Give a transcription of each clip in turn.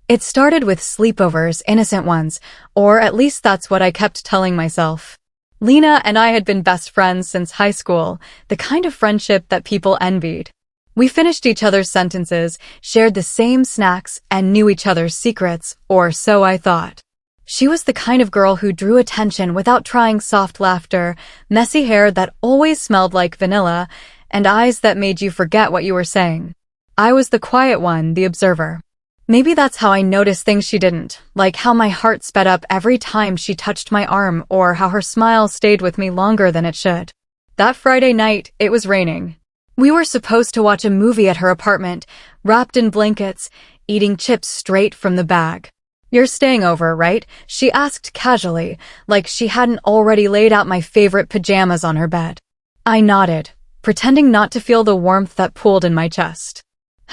It started with sleepovers, innocent ones, or at least that's what I kept telling myself. Lena and I had been best friends since high school, the kind of friendship that people envied. We finished each other's sentences, shared the same snacks, and knew each other's secrets, or so I thought. She was the kind of girl who drew attention without trying soft laughter, messy hair that always smelled like vanilla, and eyes that made you forget what you were saying. I was the quiet one, the observer. Maybe that's how I noticed things she didn't, like how my heart sped up every time she touched my arm or how her smile stayed with me longer than it should. That Friday night, it was raining. We were supposed to watch a movie at her apartment, wrapped in blankets, eating chips straight from the bag. "You're staying over, right?" she asked casually, like she hadn't already laid out my favorite pajamas on her bed. I nodded, pretending not to feel the warmth that pooled in my chest.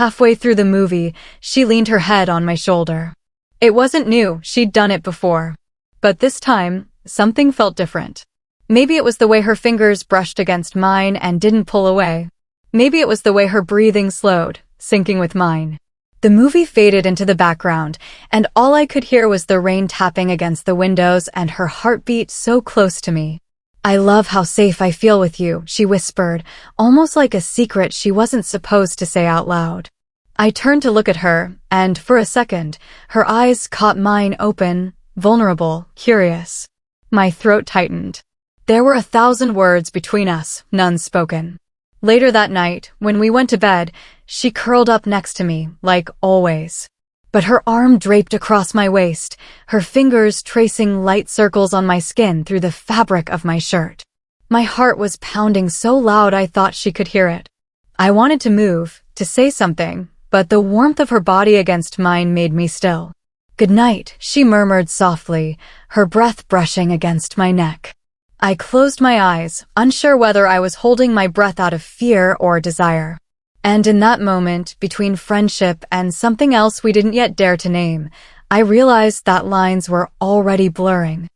Halfway through the movie, she leaned her head on my shoulder. It wasn't new, she'd done it before. But this time, something felt different. Maybe it was the way her fingers brushed against mine and didn't pull away. Maybe it was the way her breathing slowed, syncing with mine. The movie faded into the background, and all I could hear was the rain tapping against the windows and her heartbeat so close to me. "I love how safe I feel with you," she whispered, almost like a secret she wasn't supposed to say out loud. I turned to look at her, and for a second, her eyes caught mine open, vulnerable, curious. My throat tightened. There were 1,000 words between us, none spoken. Later that night, when we went to bed, she curled up next to me, like always. But her arm draped across my waist, her fingers tracing light circles on my skin through the fabric of my shirt. My heart was pounding so loud I thought she could hear it. I wanted to move, to say something, but the warmth of her body against mine made me still. "Good night," she murmured softly, her breath brushing against my neck. I closed my eyes, unsure whether I was holding my breath out of fear or desire. And in that moment, between friendship and something else we didn't yet dare to name, I realized that lines were already blurring.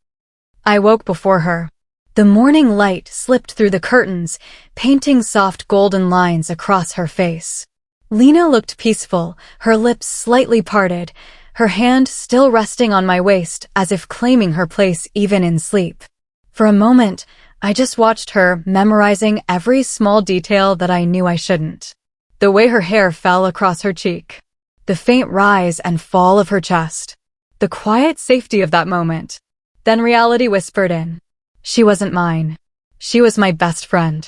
I woke before her. The morning light slipped through the curtains, painting soft golden lines across her face. Lena looked peaceful, her lips slightly parted, her hand still resting on my waist as if claiming her place even in sleep. For a moment, I just watched her, memorizing every small detail that I knew I shouldn't. The way her hair fell across her cheek. The faint rise and fall of her chest. The quiet safety of that moment. Then reality whispered in. She wasn't mine. She was my best friend.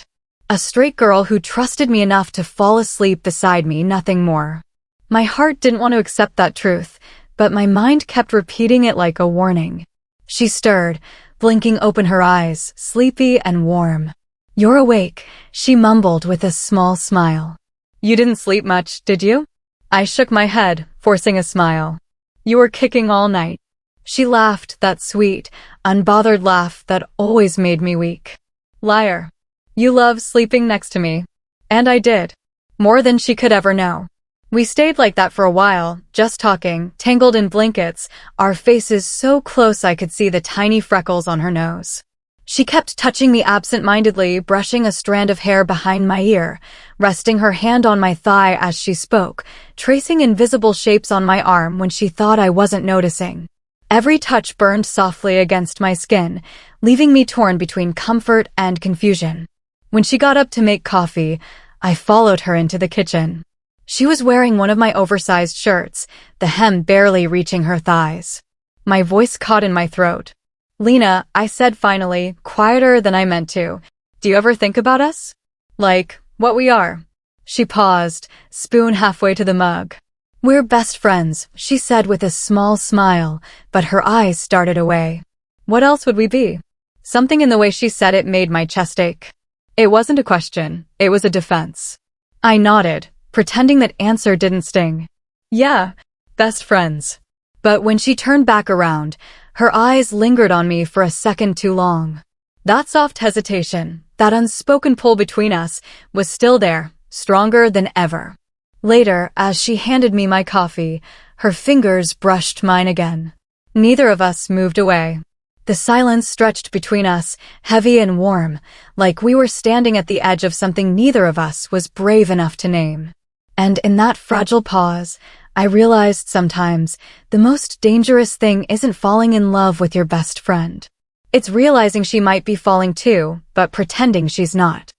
A straight girl who trusted me enough to fall asleep beside me, nothing more. My heart didn't want to accept that truth, but my mind kept repeating it like a warning. She stirred, blinking open her eyes, sleepy and warm. "You're awake," she mumbled with a small smile. "You didn't sleep much, did you?" I shook my head, forcing a smile. "You were kicking all night." She laughed, that sweet, unbothered laugh that always made me weak. "Liar. You love sleeping next to me." And I did. More than she could ever know. We stayed like that for a while, just talking, tangled in blankets, our faces so close I could see the tiny freckles on her nose. She kept touching me absent-mindedly, brushing a strand of hair behind my ear, resting her hand on my thigh as she spoke, tracing invisible shapes on my arm when she thought I wasn't noticing. Every touch burned softly against my skin, leaving me torn between comfort and confusion. When she got up to make coffee, I followed her into the kitchen. She was wearing one of my oversized shirts, the hem barely reaching her thighs. My voice caught in my throat. "Lena," I said finally, quieter than I meant to, "do you ever think about us? Like, what we are?" She paused, spoon halfway to the mug. "We're best friends," she said with a small smile, but her eyes started away. What else would we be? Something in the way she said it made my chest ache. It wasn't a question, it was a defense. I nodded, pretending that answer didn't sting. "Yeah, best friends." But when she turned back around, her eyes lingered on me for a second too long. That soft hesitation, that unspoken pull between us, was still there, stronger than ever. Later, as she handed me my coffee, her fingers brushed mine again. Neither of us moved away. The silence stretched between us, heavy and warm, like we were standing at the edge of something neither of us was brave enough to name. And in that fragile pause, I realized sometimes the most dangerous thing isn't falling in love with your best friend. It's realizing she might be falling too, but pretending she's not.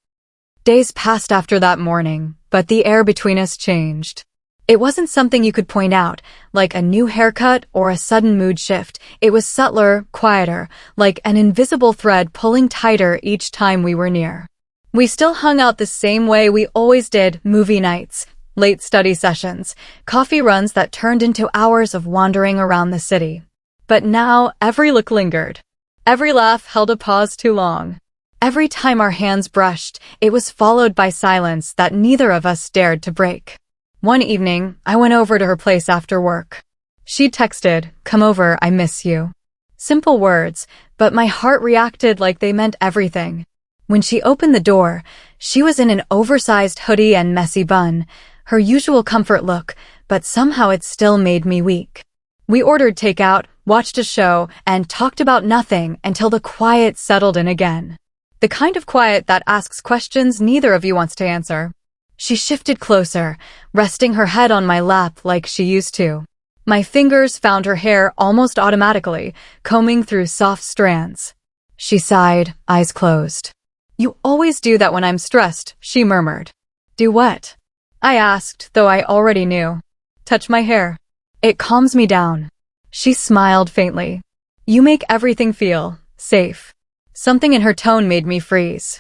Days passed after that morning, but the air between us changed. It wasn't something you could point out, like a new haircut or a sudden mood shift. It was subtler, quieter, like an invisible thread pulling tighter each time we were near. We still hung out the same way we always did: movie nights, late study sessions, coffee runs that turned into hours of wandering around the city. But now every look lingered. Every laugh held a pause too long. Every time our hands brushed, it was followed by silence that neither of us dared to break. One evening, I went over to her place after work. She texted, "Come over, I miss you." Simple words, but my heart reacted like they meant everything. When she opened the door, she was in an oversized hoodie and messy bun, her usual comfort look, but somehow it still made me weak. We ordered takeout, watched a show, and talked about nothing until the quiet settled in again. The kind of quiet that asks questions neither of you wants to answer. She shifted closer, resting her head on my lap like she used to. My fingers found her hair almost automatically, combing through soft strands. She sighed, eyes closed. "You always do that when I'm stressed," she murmured. "Do what?" I asked, though I already knew. "Touch my hair. It calms me down." She smiled faintly. "You make everything feel safe." Something in her tone made me freeze.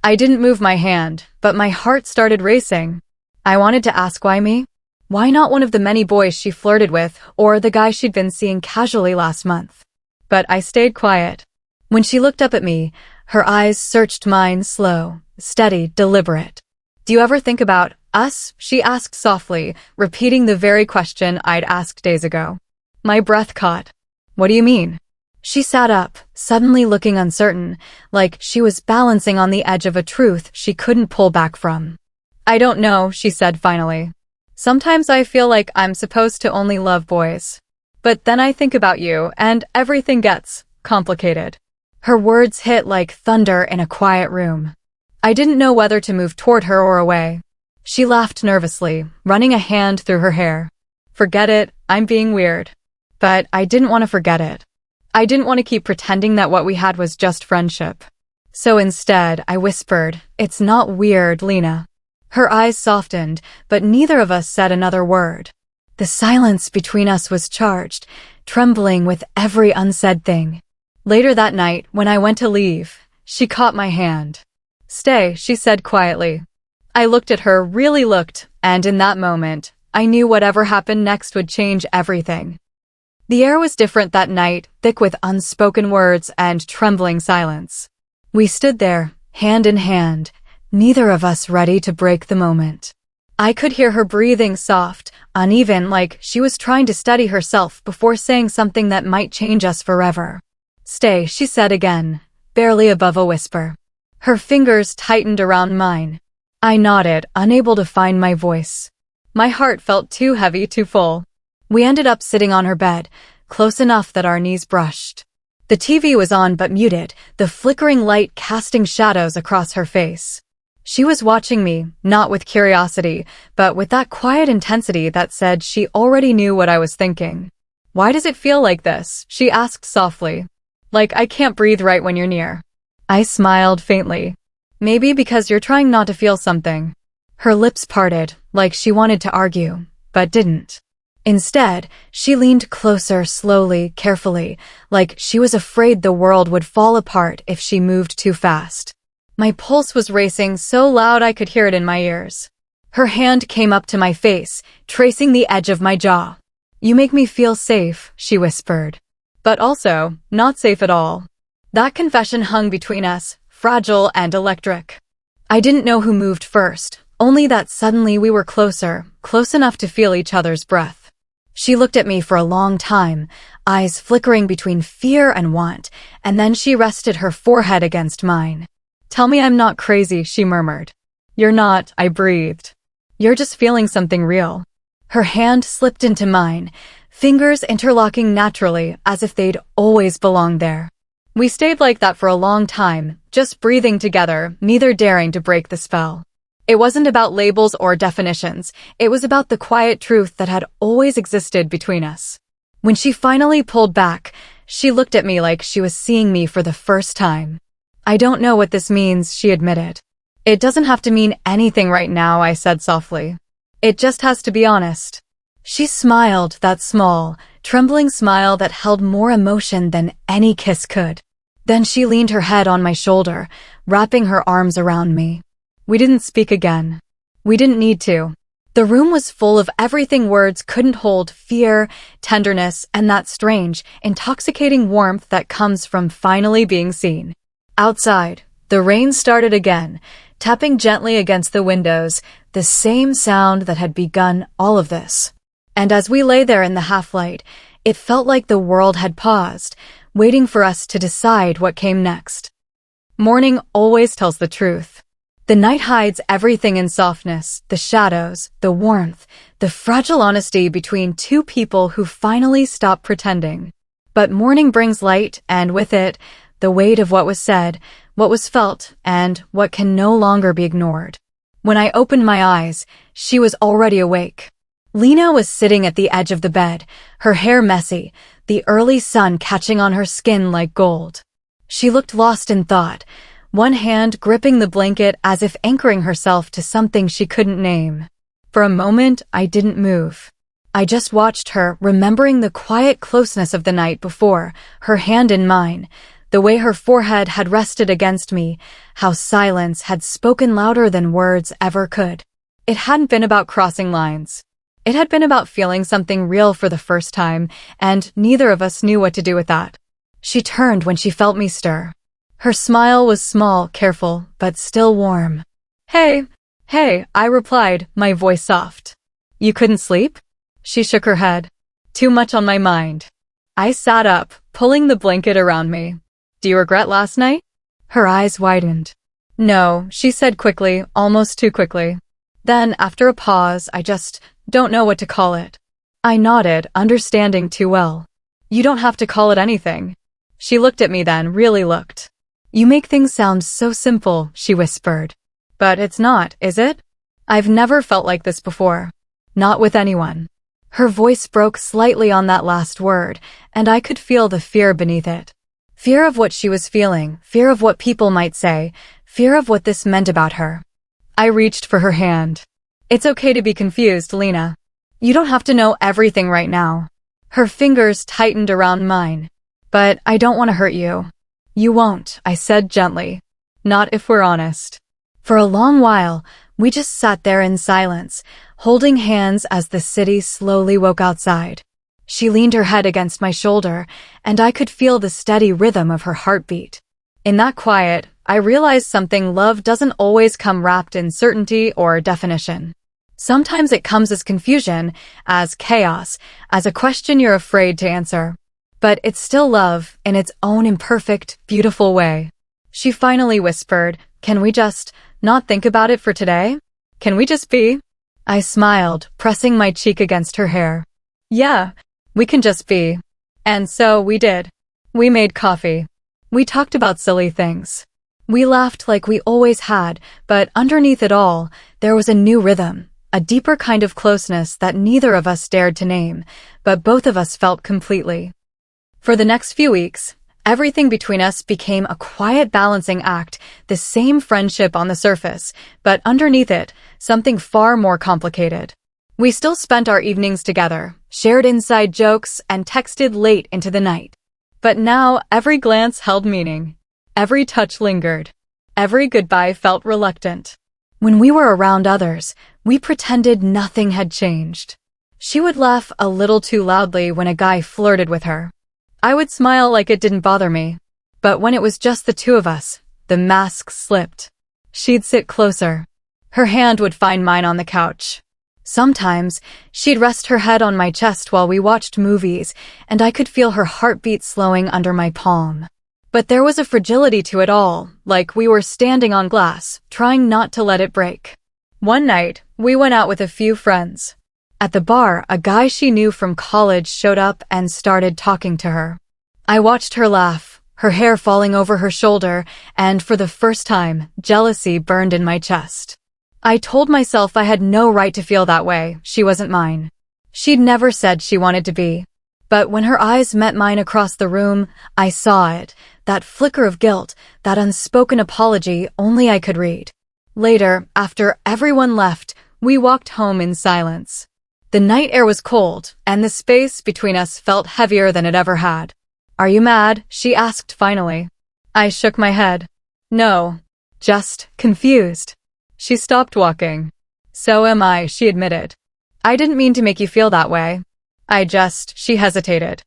I didn't move my hand, but my heart started racing. I wanted to ask why me? Why not one of the many boys she flirted with, or the guy she'd been seeing casually last month? But I stayed quiet. When she looked up at me, her eyes searched mine, slow, steady, deliberate. "Do you ever think about us?" she asked softly, repeating the very question I'd asked days ago. My breath caught. "What do you mean?" She sat up, suddenly looking uncertain, like she was balancing on the edge of a truth she couldn't pull back from. "I don't know," she said finally. "Sometimes I feel like I'm supposed to only love boys. But then I think about you, and everything gets complicated." Her words hit like thunder in a quiet room. I didn't know whether to move toward her or away. She laughed nervously, running a hand through her hair. "Forget it, I'm being weird." But I didn't want to forget it. I didn't want to keep pretending that what we had was just friendship. So instead, I whispered, "It's not weird, Lena." Her eyes softened, but neither of us said another word. The silence between us was charged, trembling with every unsaid thing. Later that night, when I went to leave, she caught my hand. "Stay," she said quietly. I looked at her, really looked, and in that moment, I knew whatever happened next would change everything. The air was different that night, thick with unspoken words and trembling silence. We stood there, hand in hand, neither of us ready to break the moment. I could hear her breathing, soft, uneven, like she was trying to steady herself before saying something that might change us forever. "Stay," she said again, barely above a whisper. Her fingers tightened around mine. I nodded, unable to find my voice. My heart felt too heavy, too full. We ended up sitting on her bed, close enough that our knees brushed. The TV was on but muted, the flickering light casting shadows across her face. She was watching me, not with curiosity, but with that quiet intensity that said she already knew what I was thinking. "Why does it feel like this?" she asked softly. "Like I can't breathe right when you're near." I smiled faintly. "Maybe because you're trying not to feel something." Her lips parted, like she wanted to argue, but didn't. Instead, she leaned closer, slowly, carefully, like she was afraid the world would fall apart if she moved too fast. My pulse was racing so loud I could hear it in my ears. Her hand came up to my face, tracing the edge of my jaw. "You make me feel safe," she whispered. But also, not safe at all. That confession hung between us, fragile and electric. I didn't know who moved first, only that suddenly we were closer, close enough to feel each other's breath. She looked at me for a long time, eyes flickering between fear and want, and then she rested her forehead against mine. "Tell me I'm not crazy," she murmured. "You're not," I breathed. "You're just feeling something real." Her hand slipped into mine, fingers interlocking naturally as if they'd always belonged there. We stayed like that for a long time, just breathing together, neither daring to break the spell. It wasn't about labels or definitions. It was about the quiet truth that had always existed between us. When she finally pulled back, she looked at me like she was seeing me for the first time. "I don't know what this means," she admitted. "It doesn't have to mean anything right now," I said softly. "It just has to be honest." She smiled, that small, trembling smile that held more emotion than any kiss could. Then she leaned her head on my shoulder, wrapping her arms around me. We didn't speak again. We didn't need to. The room was full of everything words couldn't hold: fear, tenderness, and that strange, intoxicating warmth that comes from finally being seen. Outside, the rain started again, tapping gently against the windows, the same sound that had begun all of this. And as we lay there in the half-light, it felt like the world had paused, waiting for us to decide what came next. Morning always tells the truth. The night hides everything in softness: the shadows, the warmth, the fragile honesty between two people who finally stop pretending. But morning brings light, and with it, the weight of what was said, what was felt, and what can no longer be ignored. When I opened my eyes, she was already awake. Lena was sitting at the edge of the bed, her hair messy, the early sun catching on her skin like gold. She looked lost in thought, one hand gripping the blanket as if anchoring herself to something she couldn't name. For a moment, I didn't move. I just watched her, remembering the quiet closeness of the night before, her hand in mine, the way her forehead had rested against me, how silence had spoken louder than words ever could. It hadn't been about crossing lines. It had been about feeling something real for the first time, and neither of us knew what to do with that. She turned when she felt me stir. Her smile was small, careful, but still warm. "Hey, I replied, my voice soft. "You couldn't sleep?" She shook her head. "Too much on my mind." I sat up, pulling the blanket around me. "Do you regret last night?" Her eyes widened. "No," she said quickly, almost too quickly. Then, after a pause, "I just don't know what to call it." I nodded, understanding too well. "You don't have to call it anything." She looked at me then, really looked. "You make things sound so simple," she whispered. "But it's not, is it? I've never felt like this before. Not with anyone." Her voice broke slightly on that last word, and I could feel the fear beneath it. Fear of what she was feeling, fear of what people might say, fear of what this meant about her. I reached for her hand. "It's okay to be confused, Lena. You don't have to know everything right now." Her fingers tightened around mine. "But I don't want to hurt you." "You won't," I said gently. "Not if we're honest." For a long while, we just sat there in silence, holding hands as the city slowly woke outside. She leaned her head against my shoulder, and I could feel the steady rhythm of her heartbeat. In that quiet, I realized something: love doesn't always come wrapped in certainty or definition. Sometimes it comes as confusion, as chaos, as a question you're afraid to answer. But it's still love, in its own imperfect, beautiful way. She finally whispered, "Can we just not think about it for today? Can we just be?" I smiled, pressing my cheek against her hair. "Yeah, we can just be." And so we did. We made coffee. We talked about silly things. We laughed like we always had, but underneath it all, there was a new rhythm, a deeper kind of closeness that neither of us dared to name, but both of us felt completely. For the next few weeks, everything between us became a quiet balancing act, the same friendship on the surface, but underneath it, something far more complicated. We still spent our evenings together, shared inside jokes, and texted late into the night. But now, every glance held meaning. Every touch lingered. Every goodbye felt reluctant. When we were around others, we pretended nothing had changed. She would laugh a little too loudly when a guy flirted with her. I would smile like it didn't bother me. But when it was just the two of us, the mask slipped. She'd sit closer. Her hand would find mine on the couch. Sometimes, she'd rest her head on my chest while we watched movies, and I could feel her heartbeat slowing under my palm. But there was a fragility to it all, like we were standing on glass, trying not to let it break. One night, we went out with a few friends. At the bar, a guy she knew from college showed up and started talking to her. I watched her laugh, her hair falling over her shoulder, and for the first time, jealousy burned in my chest. I told myself I had no right to feel that way. She wasn't mine. She'd never said she wanted to be. But when her eyes met mine across the room, I saw it. That flicker of guilt, that unspoken apology only I could read. Later, after everyone left, we walked home in silence. The night air was cold, and the space between us felt heavier than it ever had. "Are you mad?" she asked finally. I shook my head. "No, just confused." She stopped walking. "So am I," she admitted. "I didn't mean to make you feel that way. She hesitated.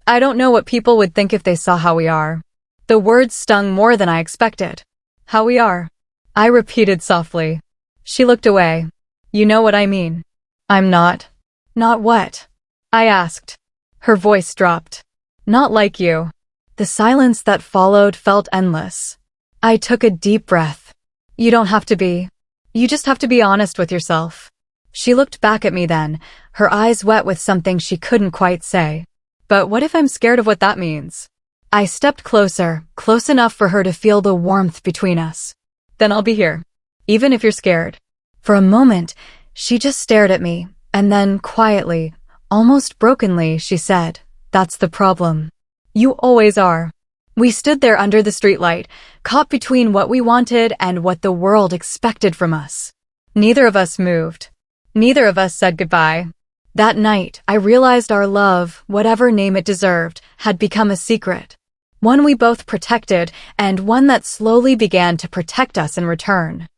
"I don't know what people would think if they saw how we are." The words stung more than I expected. "How we are?" I repeated softly. She looked away. "You know what I mean." "I'm not." "Not what?" I asked. Her voice dropped. "Not like you." The silence that followed felt endless. I took a deep breath. "You don't have to be. You just have to be honest with yourself." She looked back at me then, her eyes wet with something she couldn't quite say. "But what if I'm scared of what that means?" I stepped closer, close enough for her to feel the warmth between us. "Then I'll be here, even if you're scared." For a moment, she just stared at me, and then quietly, almost brokenly, she said, "That's the problem. You always are." We stood there under the streetlight, caught between what we wanted and what the world expected from us. Neither of us moved. Neither of us said goodbye. That night, I realized our love, whatever name it deserved, had become a secret. One we both protected, and one that slowly began to protect us in return.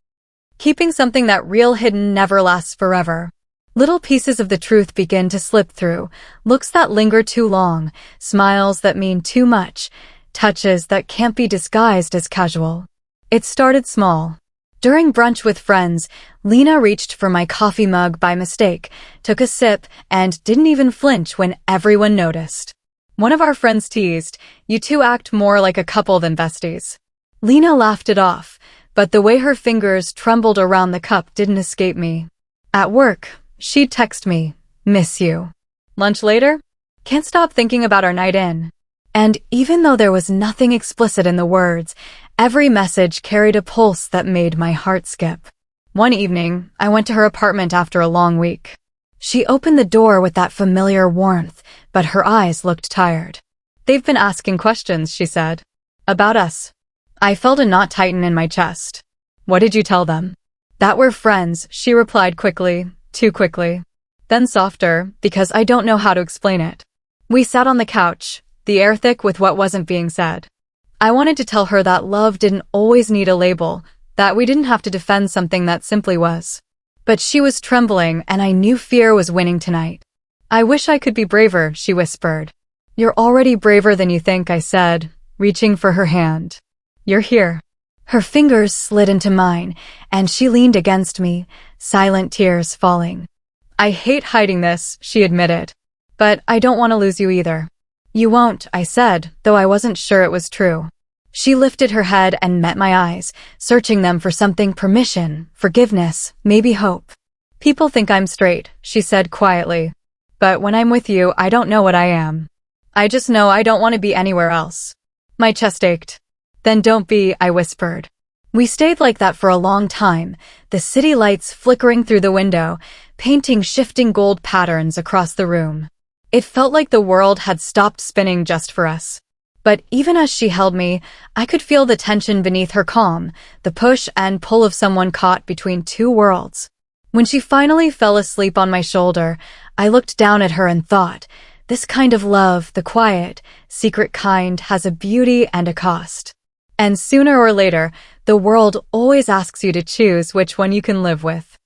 Keeping something that real hidden never lasts forever. Little pieces of the truth begin to slip through, looks that linger too long, smiles that mean too much, touches that can't be disguised as casual. It started small. During brunch with friends, Lena reached for my coffee mug by mistake, took a sip, and didn't even flinch when everyone noticed. One of our friends teased, "You two act more like a couple than besties." Lena laughed it off, but the way her fingers trembled around the cup didn't escape me. At work, she'd text me, "Miss you." Lunch later? "Can't stop thinking about our night in." And even though there was nothing explicit in the words, every message carried a pulse that made my heart skip. One evening, I went to her apartment after a long week. She opened the door with that familiar warmth, but her eyes looked tired. "They've been asking questions," she said. "About us." I felt a knot tighten in my chest. "What did you tell them?" "That we're friends," she replied quickly, too quickly. Then softer, because I don't know how to explain it. We sat on the couch, the air thick with what wasn't being said. I wanted to tell her that love didn't always need a label, that we didn't have to defend something that simply was. But she was trembling, and I knew fear was winning tonight. "I wish I could be braver," she whispered. "You're already braver than you think," I said, reaching for her hand. "You're here." Her fingers slid into mine, and she leaned against me, silent tears falling. "I hate hiding this," she admitted. "But I don't want to lose you either." "You won't," I said, though I wasn't sure it was true. She lifted her head and met my eyes, searching them for something: permission, forgiveness, maybe hope. "People think I'm straight," she said quietly. "But when I'm with you, I don't know what I am. I just know I don't want to be anywhere else." My chest ached. "Then don't be," I whispered. We stayed like that for a long time, the city lights flickering through the window, painting shifting gold patterns across the room. It felt like the world had stopped spinning just for us. But even as she held me, I could feel the tension beneath her calm, the push and pull of someone caught between two worlds. When she finally fell asleep on my shoulder, I looked down at her and thought, this kind of love, the quiet, secret kind, has a beauty and a cost. And sooner or later, the world always asks you to choose which one you can live with.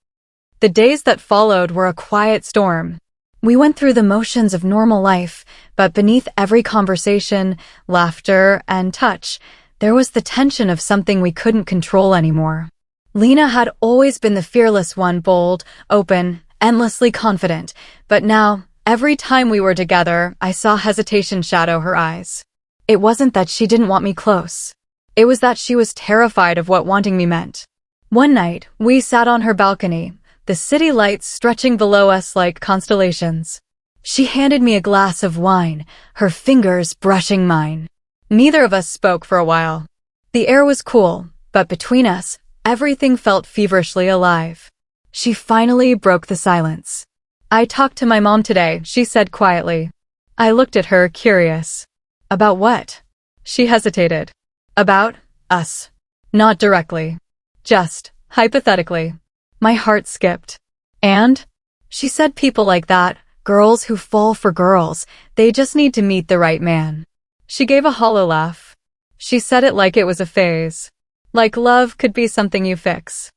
The days that followed were a quiet storm. We went through the motions of normal life, but beneath every conversation, laughter, and touch, there was the tension of something we couldn't control anymore. Lena had always been the fearless one, bold, open, endlessly confident, but now, every time we were together, I saw hesitation shadow her eyes. It wasn't that she didn't want me close. It was that she was terrified of what wanting me meant. One night, we sat on her balcony, the city lights stretching below us like constellations. She handed me a glass of wine, her fingers brushing mine. Neither of us spoke for a while. The air was cool, but between us, Everything felt feverishly alive. She finally broke the silence. "I talked to my mom today," she said quietly. I looked at her, curious. "About what?" She hesitated. "About us." Not directly. Just hypothetically. My heart skipped. "And?" She said, "People like that, girls who fall for girls, they just need to meet the right man." She gave a hollow laugh. She said it like it was a phase. Like love could be something you fix.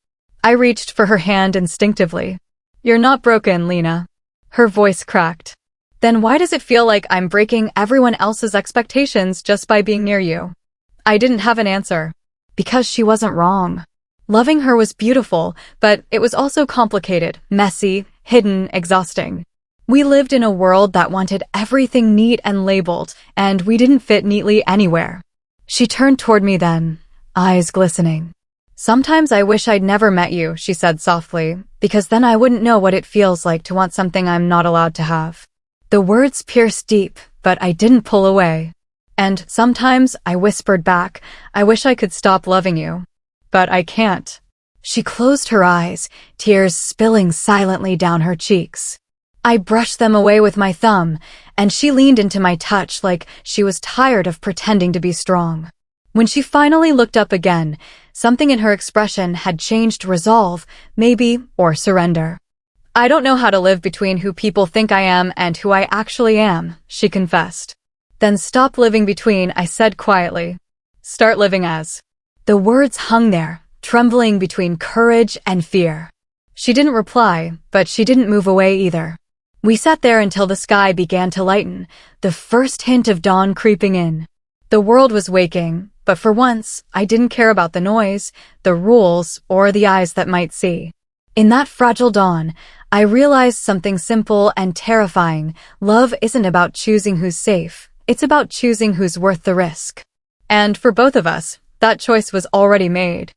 I reached for her hand instinctively. "You're not broken, Lena." Her voice cracked. "Then why does it feel like I'm breaking everyone else's expectations just by being near you?" I didn't have an answer. Because she wasn't wrong. Loving her was beautiful, but it was also complicated, messy, hidden, exhausting. We lived in a world that wanted everything neat and labeled, and we didn't fit neatly anywhere. She turned toward me then, eyes glistening. "Sometimes I wish I'd never met you," she said softly, "because then I wouldn't know what it feels like to want something I'm not allowed to have." The words pierced deep, but I didn't pull away. "And sometimes," I whispered back, "I wish I could stop loving you. But I can't." She closed her eyes, tears spilling silently down her cheeks. I brushed them away with my thumb, and she leaned into my touch like she was tired of pretending to be strong. When she finally looked up again, something in her expression had changed to resolve, maybe, or surrender. "I don't know how to live between who people think I am and who I actually am," she confessed. "Then stop living between," I said quietly. "Start living as." The words hung there, trembling between courage and fear. She didn't reply, but she didn't move away either. We sat there until the sky began to lighten, the first hint of dawn creeping in. The world was waking, but for once, I didn't care about the noise, the rules, or the eyes that might see. In that fragile dawn, I realized something simple and terrifying. Love isn't about choosing who's safe, it's about choosing who's worth the risk. And for both of us, that choice was already made.